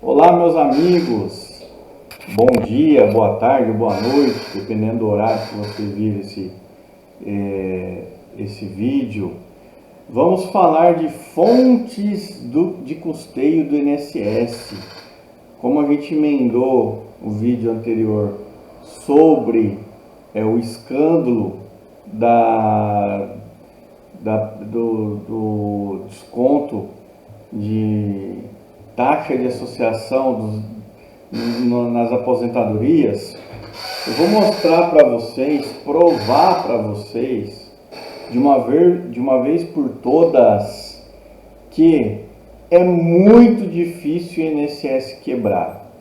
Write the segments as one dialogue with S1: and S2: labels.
S1: Olá, meus amigos, bom dia, boa tarde, boa noite, dependendo do horário que você vir esse vídeo. Vamos falar de fontes de custeio do INSS. Como a gente emendou o vídeo anterior sobre o escândalo do desconto de taxa de associação nas aposentadorias, eu vou mostrar para vocês, provar para vocês, de uma vez por todas, que é muito difícil o INSS quebrar.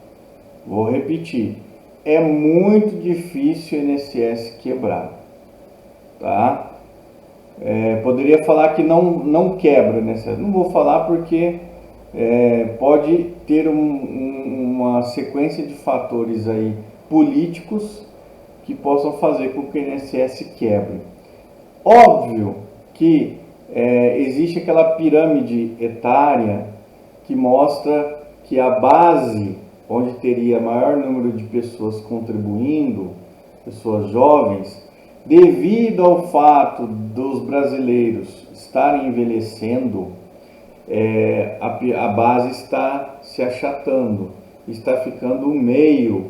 S1: Vou repetir, é muito difícil o INSS quebrar, tá? Poderia falar que não quebra, né? Não vou falar porque pode ter uma sequência de fatores aí políticos que possam fazer com que o INSS quebre. Óbvio que existe aquela pirâmide etária que mostra que a base, onde teria maior número de pessoas contribuindo, pessoas jovens, devido ao fato dos brasileiros estarem envelhecendo, a base está se achatando, está ficando o meio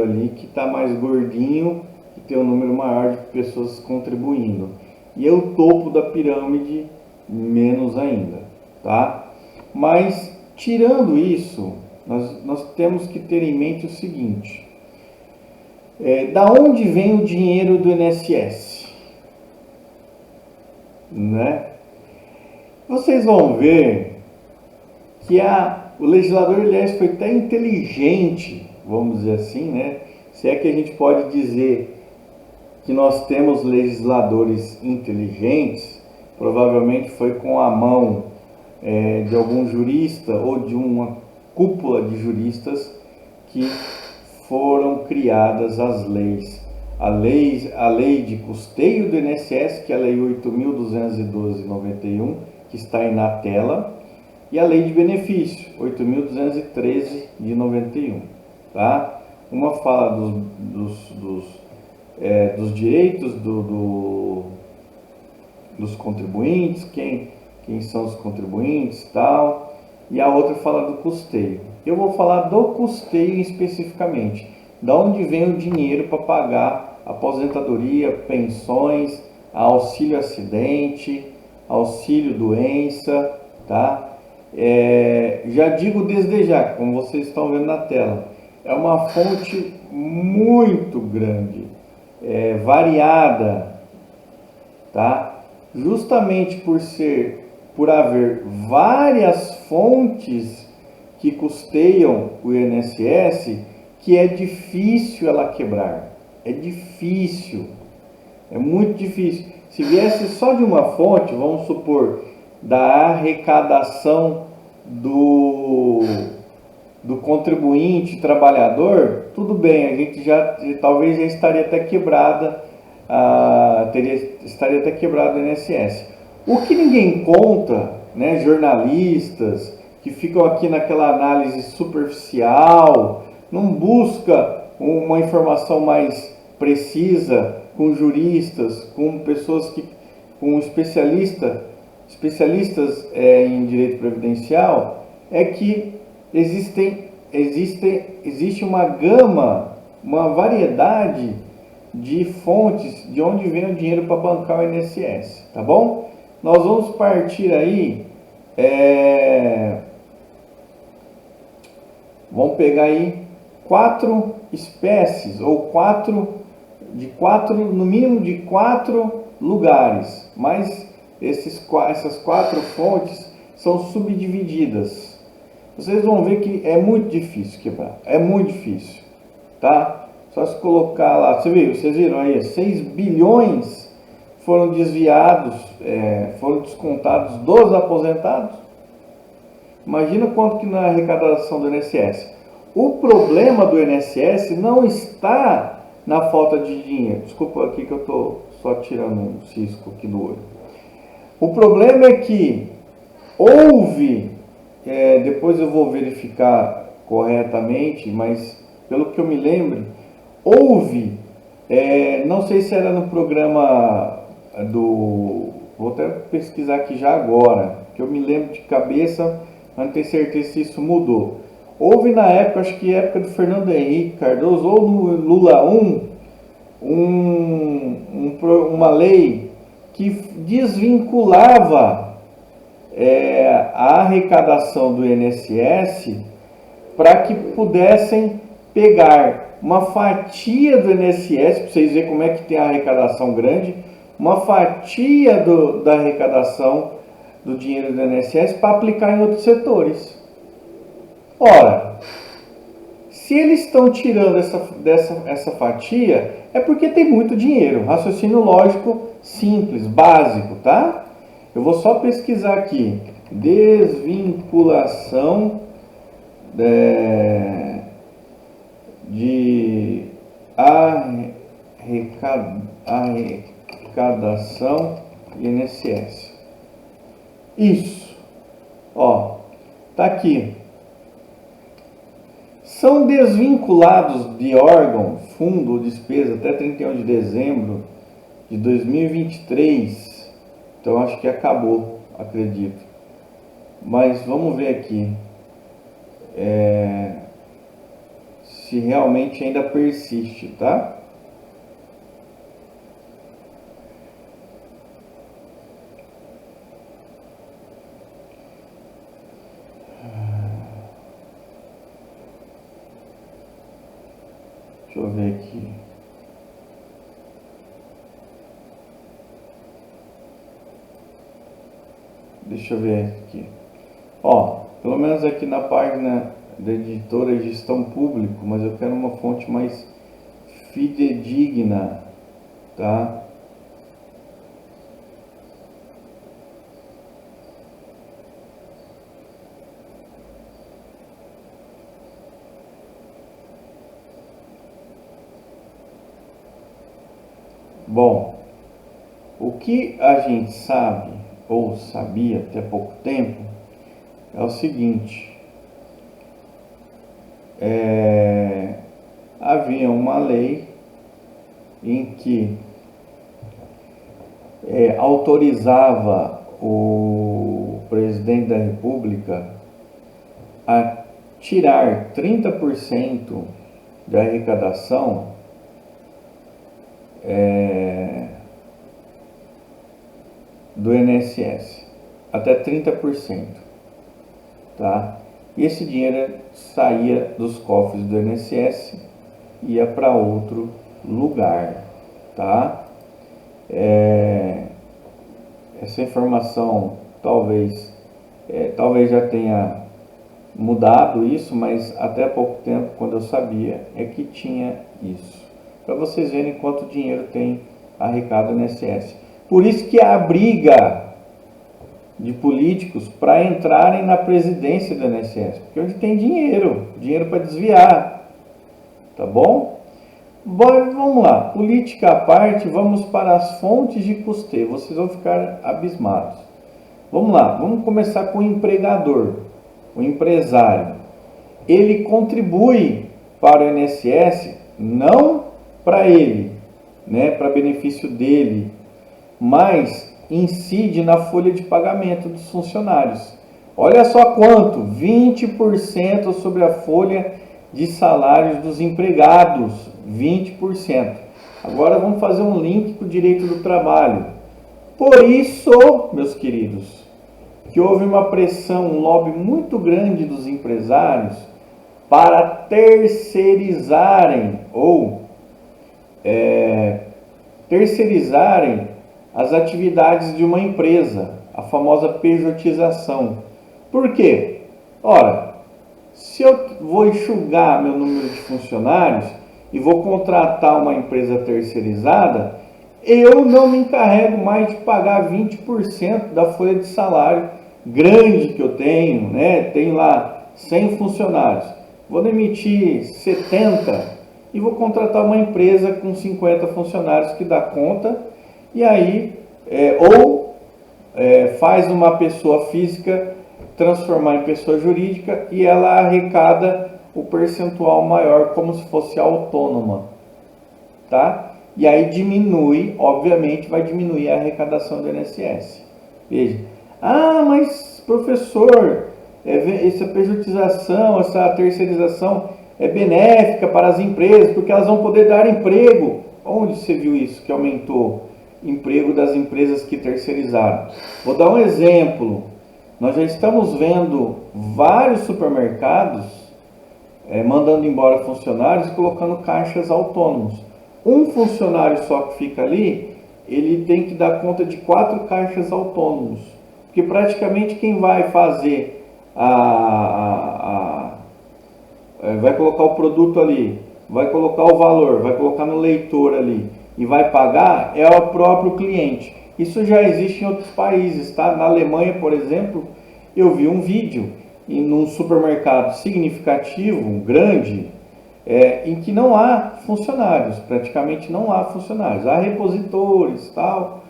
S1: ali que está mais gordinho, que tem um número maior de pessoas contribuindo. E o topo da pirâmide, menos ainda, tá? Mas, tirando isso, nós temos que ter em mente o seguinte: da onde vem o dinheiro do INSS? Né? Vocês vão ver que o legislador, aliás, foi até inteligente, vamos dizer assim, né? Se é que a gente pode dizer que nós temos legisladores inteligentes, provavelmente foi com a mão de algum jurista ou de uma cúpula de juristas que foram criadas as leis. A lei de custeio do INSS, que é a Lei 8.212/91, que está aí na tela, e a Lei de Benefício, 8.213 de 91. Tá? Uma fala dos direitos dos contribuintes, quem são os contribuintes, tal, e a outra fala do custeio. Eu vou falar do custeio especificamente, da onde vem o dinheiro para pagar aposentadoria, pensões, auxílio acidente, auxílio doença, tá? Já digo desde já, como vocês estão vendo na tela, é uma fonte muito grande, variada, tá? Justamente por haver várias fontes que custeiam o INSS, que é difícil ela quebrar. É difícil, é muito difícil. Se viesse só de uma fonte, vamos supor, da arrecadação do contribuinte trabalhador, tudo bem, a gente talvez já estaria até quebrada, estaria até quebrado o INSS. O que ninguém conta, né, jornalistas que ficam aqui naquela análise superficial, não busca uma informação mais precisa, com juristas, com pessoas com especialistas em direito previdencial, é que existe uma gama, uma variedade de fontes de onde vem o dinheiro para bancar o INSS, tá bom? Nós vamos partir aí, vamos pegar aí 4 espécies, ou no mínimo de 4 lugares, mas essas 4 fontes são subdivididas. Vocês vão ver que é muito difícil quebrar, é muito difícil, tá? Só se colocar lá, vocês viram aí, 6 bilhões foram desviados, foram descontados dos aposentados. Imagina quanto que na arrecadação do INSS. O problema do INSS não está na falta de dinheiro. Desculpa aqui que eu estou só tirando um cisco aqui do olho. O problema é que houve depois eu vou verificar corretamente, mas pelo que eu me lembro, houve, não sei se era no programa vou até pesquisar aqui já agora, que eu me lembro de cabeça, mas não tenho certeza se isso mudou. Houve na época, acho que época do Fernando Henrique Cardoso, ou no Lula 1, uma lei que desvinculava a arrecadação do INSS para que pudessem pegar uma fatia do INSS, para vocês verem como é que tem a arrecadação grande, uma fatia da arrecadação do dinheiro do INSS para aplicar em outros setores. Ora, se eles estão tirando essa fatia, é porque tem muito dinheiro. Raciocínio lógico simples, básico, tá? Eu vou só pesquisar aqui. Desvinculação de arrecadação INSS. Isso. Ó, tá aqui. São desvinculados de órgão, fundo ou despesa até 31 de dezembro de 2023. Então acho que acabou, acredito. Mas vamos ver aqui se realmente ainda persiste, tá? Deixa eu ver aqui. Deixa eu ver aqui. Ó, pelo menos aqui na página da editora Gestão Público, mas eu quero uma fonte mais fidedigna, tá? Bom, o que a gente sabe, ou sabia até pouco tempo, é o seguinte: havia uma lei em que autorizava o presidente da República a tirar 30% da arrecadação do INSS, até 30%, tá? E esse dinheiro saía dos cofres do INSS e ia para outro lugar, tá? Essa informação talvez já tenha mudado isso, mas até há pouco tempo, quando eu sabia, é que tinha isso. Para vocês verem quanto dinheiro tem arrecado no INSS. Por isso que há a briga de políticos para entrarem na presidência do INSS, porque onde tem dinheiro para desviar, tá bom? Bom, vamos lá, política à parte, vamos para as fontes de custeio, vocês vão ficar abismados. Vamos lá, vamos começar com o empregador, o empresário. Ele contribui para o INSS, não para ele, né, para benefício dele, mas incide na folha de pagamento dos funcionários. Olha só quanto, 20% sobre a folha de salários dos empregados, 20%. Agora vamos fazer um link com o direito do trabalho. Por isso, meus queridos, que houve uma pressão, um lobby muito grande dos empresários para terceirizarem as atividades de uma empresa, a famosa pejotização. Por quê? Ora, se eu vou enxugar meu número de funcionários e vou contratar uma empresa terceirizada, eu não me encarrego mais de pagar 20% da folha de salário grande que eu tenho, né? Tenho lá 100 funcionários. Vou demitir 70 e vou contratar uma empresa com 50 funcionários que dá conta, e aí faz uma pessoa física transformar em pessoa jurídica e ela arrecada o percentual maior como se fosse autônoma, tá? E aí diminui, obviamente, vai diminuir a arrecadação do INSS. Veja, mas professor, essa pejotização, essa terceirização é benéfica para as empresas, porque elas vão poder dar emprego. Onde você viu isso, que aumentou emprego das empresas que terceirizaram? Vou dar um exemplo. Nós já estamos vendo vários supermercados mandando embora funcionários e colocando caixas autônomos. Um funcionário só que fica ali, ele tem que dar conta de 4 caixas autônomos. Porque praticamente quem vai fazer vai colocar o produto ali, vai colocar o valor, vai colocar no leitor ali e vai pagar é o próprio cliente. Isso já existe em outros países, tá? Na Alemanha, por exemplo, eu vi um vídeo em um supermercado significativo, grande, em que não há funcionários, praticamente não há funcionários, há repositores, tal,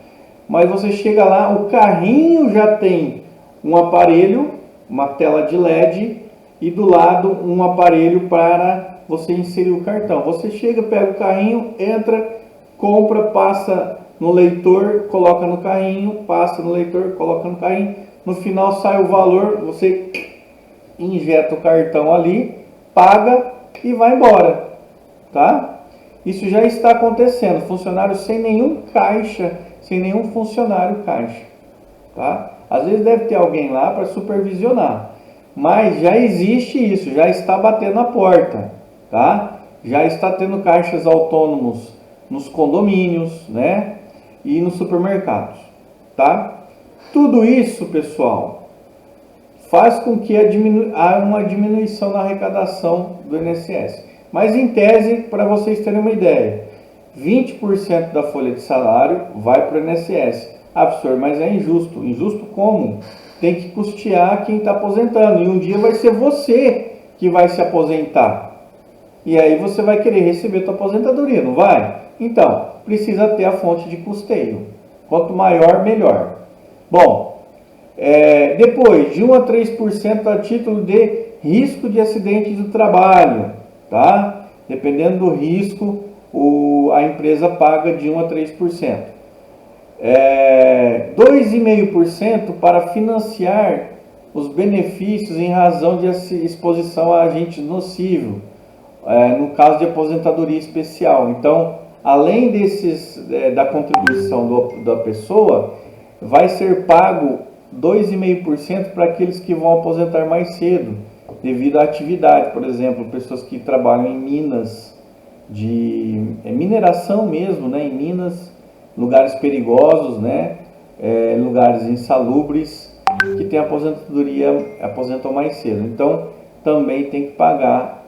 S1: mas você chega lá, o carrinho já tem um aparelho, uma tela de LED e do lado um aparelho para você inserir o cartão. Você chega, pega o carrinho, entra, compra, passa no leitor, coloca no carrinho, passa no leitor, coloca no carrinho, no final sai o valor, você injeta o cartão ali, paga e vai embora, tá? Isso já está acontecendo, funcionário sem nenhum caixa, sem nenhum funcionário caixa, tá? Às vezes deve ter alguém lá para supervisionar, mas já existe isso, já está batendo a porta, tá? Já está tendo caixas autônomos nos condomínios, né? E nos supermercados, tá? Tudo isso, pessoal, faz com que haja uma diminuição na arrecadação do INSS. Mas em tese, para vocês terem uma ideia, 20% da folha de salário vai para o INSS. Ah, professor, mas é injusto. Injusto como? Tem que custear quem está aposentando. E um dia vai ser você que vai se aposentar. E aí você vai querer receber sua aposentadoria, não vai? Então, precisa ter a fonte de custeio. Quanto maior, melhor. Bom, depois, de 1 a 3% a título de risco de acidente do trabalho, tá? Dependendo do risco, a empresa paga de 1 a 3%. 2,5% para financiar os benefícios em razão de exposição a agente nocivo, no caso de aposentadoria especial. Então, além da contribuição da pessoa, vai ser pago 2,5% para aqueles que vão aposentar mais cedo, devido à atividade. Por exemplo, pessoas que trabalham em minas, de mineração mesmo, né, em minas, lugares perigosos, né, lugares insalubres, que tem aposentadoria, aposentam mais cedo. Então, também tem que pagar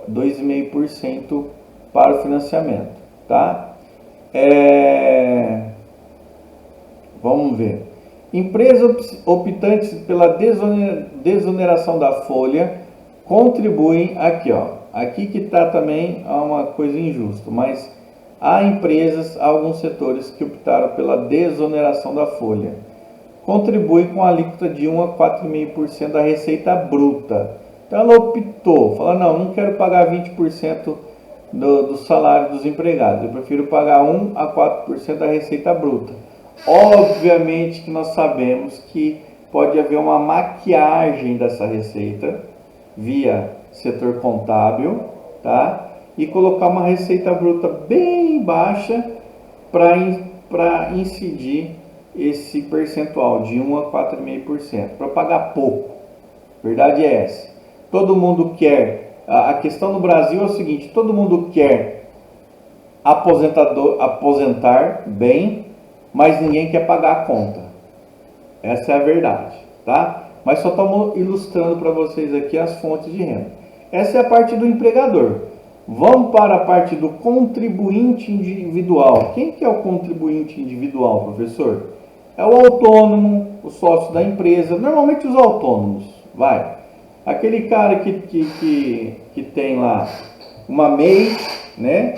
S1: 2,5% para o financiamento, tá? Vamos ver. Empresas optantes pela desoneração da folha contribuem aqui, ó. Aqui que está também uma coisa injusta, mas há empresas, alguns setores que optaram pela desoneração da folha. Contribui com a alíquota de 1 a 4,5% da receita bruta. Então ela optou, falou, não quero pagar 20% do salário dos empregados, eu prefiro pagar 1 a 4% da receita bruta. Obviamente que nós sabemos que pode haver uma maquiagem dessa receita via setor contábil, tá? E colocar uma receita bruta bem baixa para incidir esse percentual de 1 a 4,5%, para pagar pouco. Verdade é essa. Todo mundo quer, a questão no Brasil é o seguinte, todo mundo quer aposentar bem, mas ninguém quer pagar a conta. Essa é a verdade, tá? Mas só estamos ilustrando para vocês aqui as fontes de renda. Essa é a parte do empregador. Vamos para a parte do contribuinte individual. Quem que é o contribuinte individual, professor? É o autônomo, o sócio da empresa, normalmente os autônomos, vai. Aquele cara que tem lá uma MEI, né?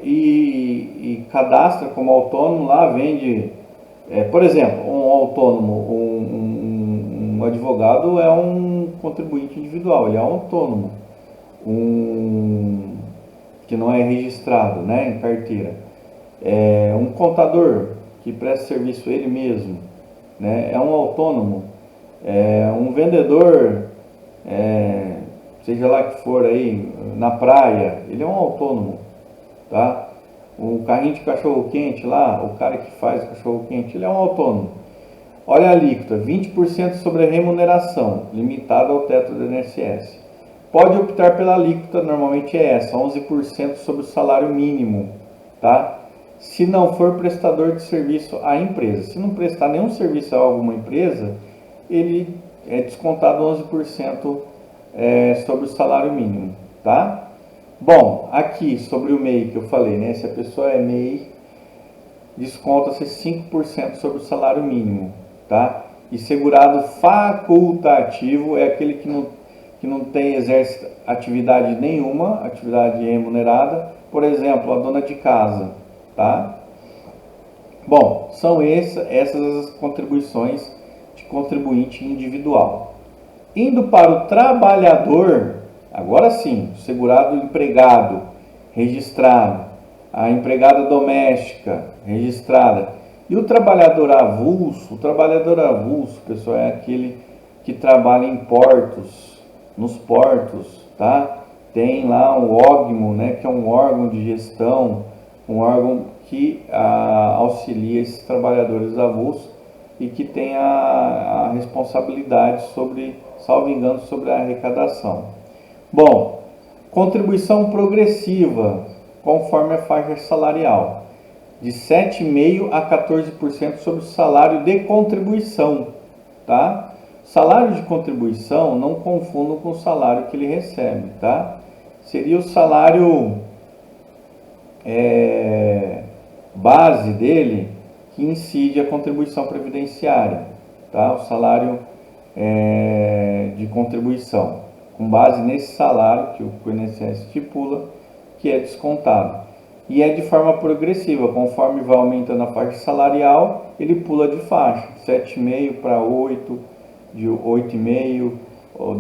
S1: E cadastra como autônomo lá, vende Por exemplo, um autônomo, um advogado é um contribuinte individual, ele é um autônomo, um que não é registrado, né, em carteira. Um contador que presta serviço ele mesmo, né, é um autônomo. Um vendedor, seja lá que for aí, na praia, ele é um autônomo, tá? O carrinho de cachorro quente lá, o cara que faz cachorro quente, ele é um autônomo. Olha a alíquota, 20% sobre a remuneração, limitada ao teto do INSS. Pode optar pela alíquota, normalmente é essa, 11% sobre o salário mínimo, tá? Se não for prestador de serviço à empresa. Se não prestar nenhum serviço a alguma empresa, ele é descontado 11% sobre o salário mínimo, tá? Bom, aqui sobre o MEI que eu falei, né? Se a pessoa é MEI, desconta-se 5% sobre o salário mínimo, tá? E segurado facultativo é aquele que não tem, exerce atividade nenhuma, atividade remunerada, por exemplo, a dona de casa, tá? Bom, são essas as contribuições de contribuinte individual. Indo para o trabalhador, agora sim, segurado empregado, registrado, a empregada doméstica, registrada, e o trabalhador avulso, pessoal, é aquele que trabalha em portos, nos portos, tá? Tem lá o OGMO, né, que é um órgão de gestão, um órgão que auxilia esses trabalhadores avulsos e que tem a responsabilidade sobre, salvo engano, sobre a arrecadação. Bom, contribuição progressiva, conforme a faixa salarial, de 7,5% a 14% sobre o salário de contribuição, tá? Salário de contribuição, não confundam com o salário que ele recebe, tá? Seria o salário base dele que incide a contribuição previdenciária, tá? O salário de contribuição, com base nesse salário que o INSS estipula, que é descontado. E é de forma progressiva, conforme vai aumentando a faixa salarial, ele pula de faixa, de 7,5 para 8, de 8,5,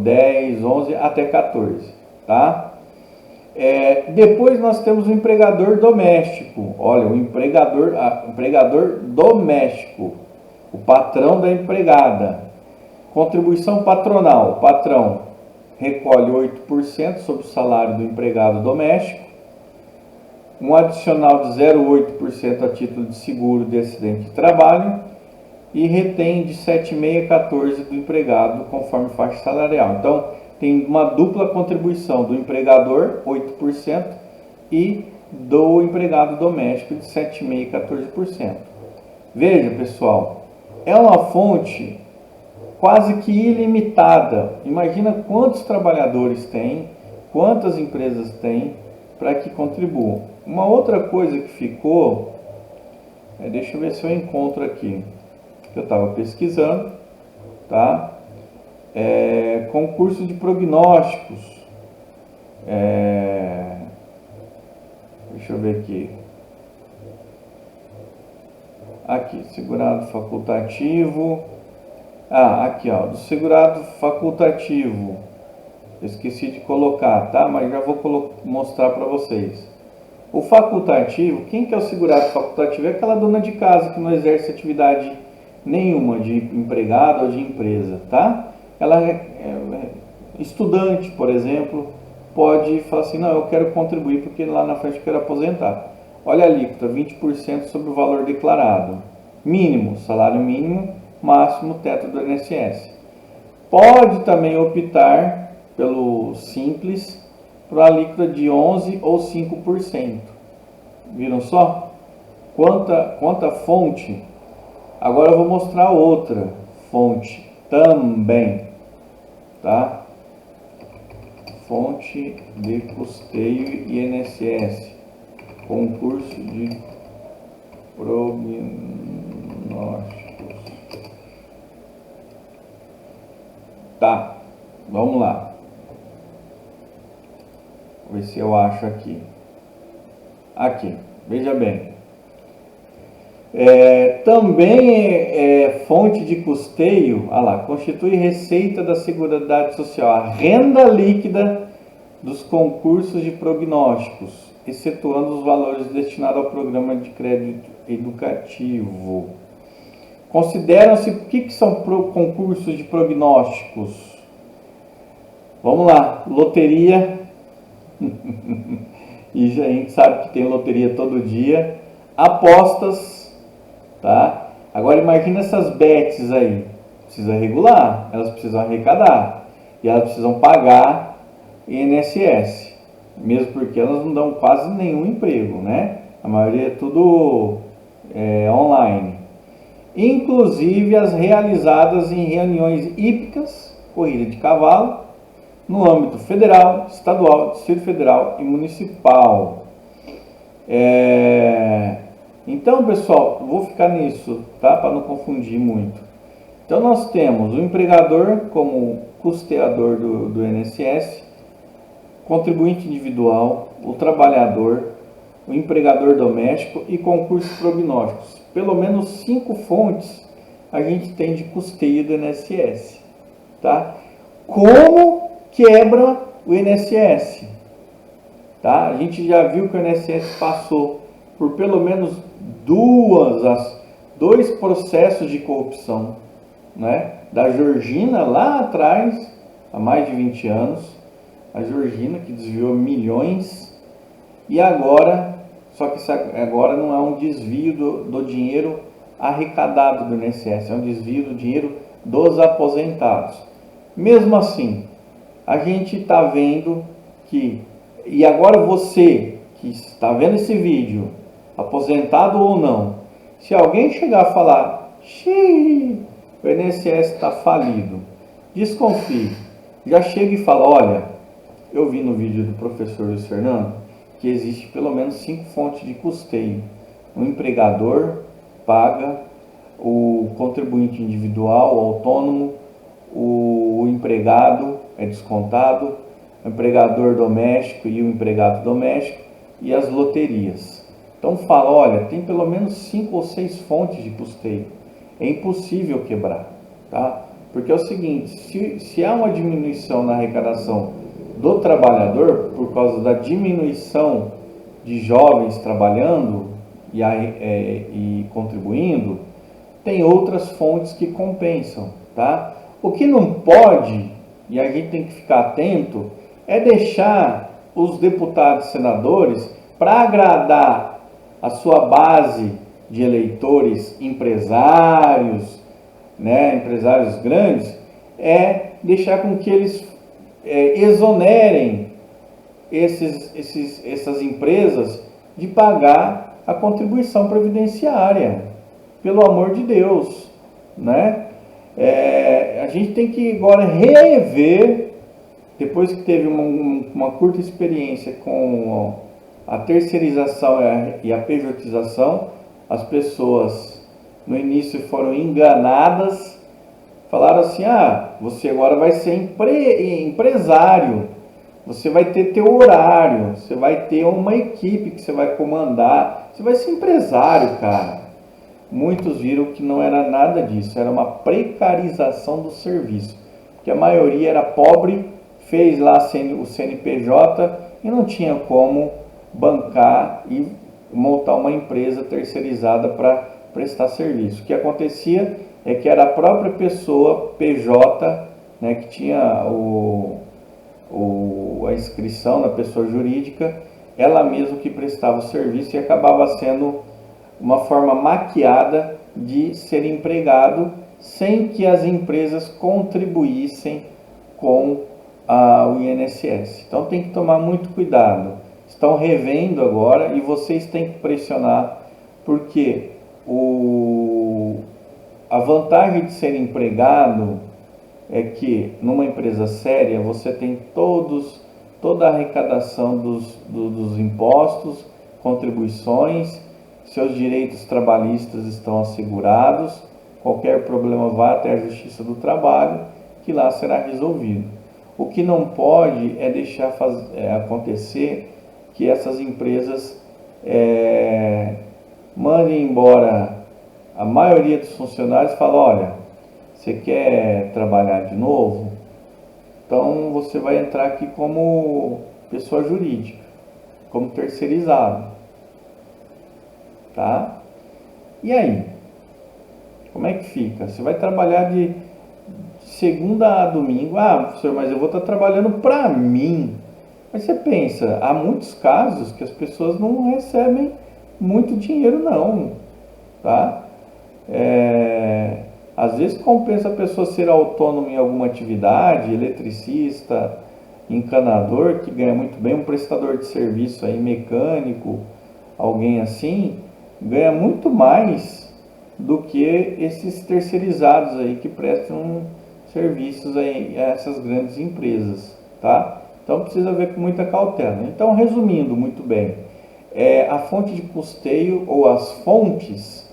S1: 10, 11 até 14, tá? Depois nós temos o empregador doméstico. Olha, o empregador doméstico, o patrão da empregada. Contribuição patronal, o patrão recolhe 8% sobre o salário do empregado doméstico, um adicional de 0,8% a título de seguro de acidente de trabalho e retém de 7,5% a 14% do empregado, conforme faixa salarial. Então, tem uma dupla contribuição do empregador, 8%, e do empregado doméstico, de 7,5% e 14%. Veja, pessoal, é uma fonte quase que ilimitada. Imagina quantos trabalhadores tem, quantas empresas tem para que contribuam. Uma outra coisa que ficou, deixa eu ver se eu encontro aqui, que eu estava pesquisando, tá? Concurso de prognósticos. Deixa eu ver aqui. Aqui, segurado facultativo. Aqui, ó, do segurado facultativo. Eu esqueci de colocar, tá? Mas já vou mostrar para vocês. O facultativo, quem que é o segurado facultativo? É aquela dona de casa que não exerce atividade nenhuma de empregado ou de empresa, tá? Ela estudante, por exemplo, pode falar assim, não, eu quero contribuir porque lá na frente eu quero aposentar. Olha a alíquota, 20% sobre o valor declarado. Mínimo, salário mínimo, máximo, teto do INSS. Pode também optar pelo simples, para a alíquota de 11% ou 5%. Viram só? Quanta fonte? Agora eu vou mostrar outra fonte também, tá? Fonte de custeio INSS, concurso de prognósticos. Tá, vamos lá. Vou ver se eu acho aqui. Aqui, veja bem. Também é fonte de custeio, constitui receita da Seguridade Social, a renda líquida dos concursos de prognósticos, excetuando os valores destinados ao programa de crédito educativo. Consideram-se, o que são concursos de prognósticos? Vamos lá, loteria, e a gente sabe que tem loteria todo dia, apostas, tá? Agora imagina essas bets aí, precisa regular, elas precisam arrecadar, e elas precisam pagar INSS, mesmo porque elas não dão quase nenhum emprego, né? A maioria é tudo online. Inclusive as realizadas em reuniões hípicas, corrida de cavalo, no âmbito federal, estadual, Distrito Federal e municipal. Então, pessoal, vou ficar nisso, tá? Para não confundir muito. Então, nós temos o empregador como custeador do INSS, contribuinte individual, o trabalhador, o empregador doméstico e concursos prognósticos. Pelo menos 5 fontes a gente tem de custeio do INSS, tá? Como quebra o INSS, tá? A gente já viu que o INSS passou por pelo menos dois processos de corrupção, né? Da Georgina lá atrás, há mais de 20 anos, a Georgina que desviou milhões, e agora, só que agora não é um desvio do dinheiro arrecadado do INSS, é um desvio do dinheiro dos aposentados. Mesmo assim, a gente está vendo que, e agora você que está vendo esse vídeo, aposentado ou não, se alguém chegar a falar, xiii, o INSS está falido, desconfie, já chega e fala, olha, eu vi no vídeo do professor Luiz Fernando que existe pelo menos 5 fontes de custeio. O empregador paga, o contribuinte individual, o autônomo, o empregado é descontado, o empregador doméstico e o empregado doméstico e as loterias. Então fala, olha, tem pelo menos 5 ou 6 fontes de custeio. É impossível quebrar, tá? Porque é o seguinte, se há uma diminuição na arrecadação do trabalhador, por causa da diminuição de jovens trabalhando e contribuindo, tem outras fontes que compensam, tá? O que não pode, e a gente tem que ficar atento, é deixar os deputados e senadores, para agradar a sua base de eleitores empresários, né, empresários grandes, deixar com que eles exonerem essas empresas de pagar a contribuição previdenciária, pelo amor de Deus, né? A gente tem que agora rever, depois que teve uma curta experiência com a terceirização e a pejotização, as pessoas no início foram enganadas, falaram assim, você agora vai ser empresário, você vai ter teu horário, você vai ter uma equipe que você vai comandar, você vai ser empresário, cara. Muitos viram que não era nada disso, era uma precarização do serviço, porque a maioria era pobre, fez lá o CNPJ e não tinha como bancar e montar uma empresa terceirizada para prestar serviço. O que acontecia é que era a própria pessoa PJ, né, que tinha a inscrição da pessoa jurídica, ela mesma que prestava o serviço, e acabava sendo uma forma maquiada de ser empregado sem que as empresas contribuíssem com o INSS. Então tem que tomar muito cuidado. Estão revendo agora e vocês têm que pressionar, porque a vantagem de ser empregado é que numa empresa séria você tem toda a arrecadação dos impostos, contribuições, seus direitos trabalhistas estão assegurados, qualquer problema vá até a Justiça do Trabalho, que lá será resolvido. O que não pode é deixar acontecer que essas empresas mandem embora a maioria dos funcionários fala, olha, você quer trabalhar de novo? Então você vai entrar aqui como pessoa jurídica, como terceirizado, tá? E aí? Como é que fica? Você vai trabalhar de segunda a domingo. Ah, professor, mas eu vou estar trabalhando para mim. Mas você pensa, há muitos casos que as pessoas não recebem muito dinheiro não, tá? Às vezes compensa a pessoa ser autônoma em alguma atividade, eletricista, encanador, que ganha muito bem, um prestador de serviço aí, mecânico, alguém assim, ganha muito mais do que esses terceirizados aí que prestam serviços aí a essas grandes empresas, tá? Então precisa ver com muita cautela. Então, resumindo muito bem, a fonte de custeio ou as fontes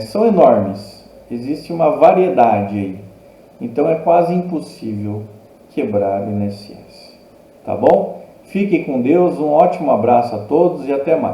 S1: são enormes, existe uma variedade aí, então é quase impossível quebrar o INSS, tá bom? Fiquem com Deus, um ótimo abraço a todos e até mais.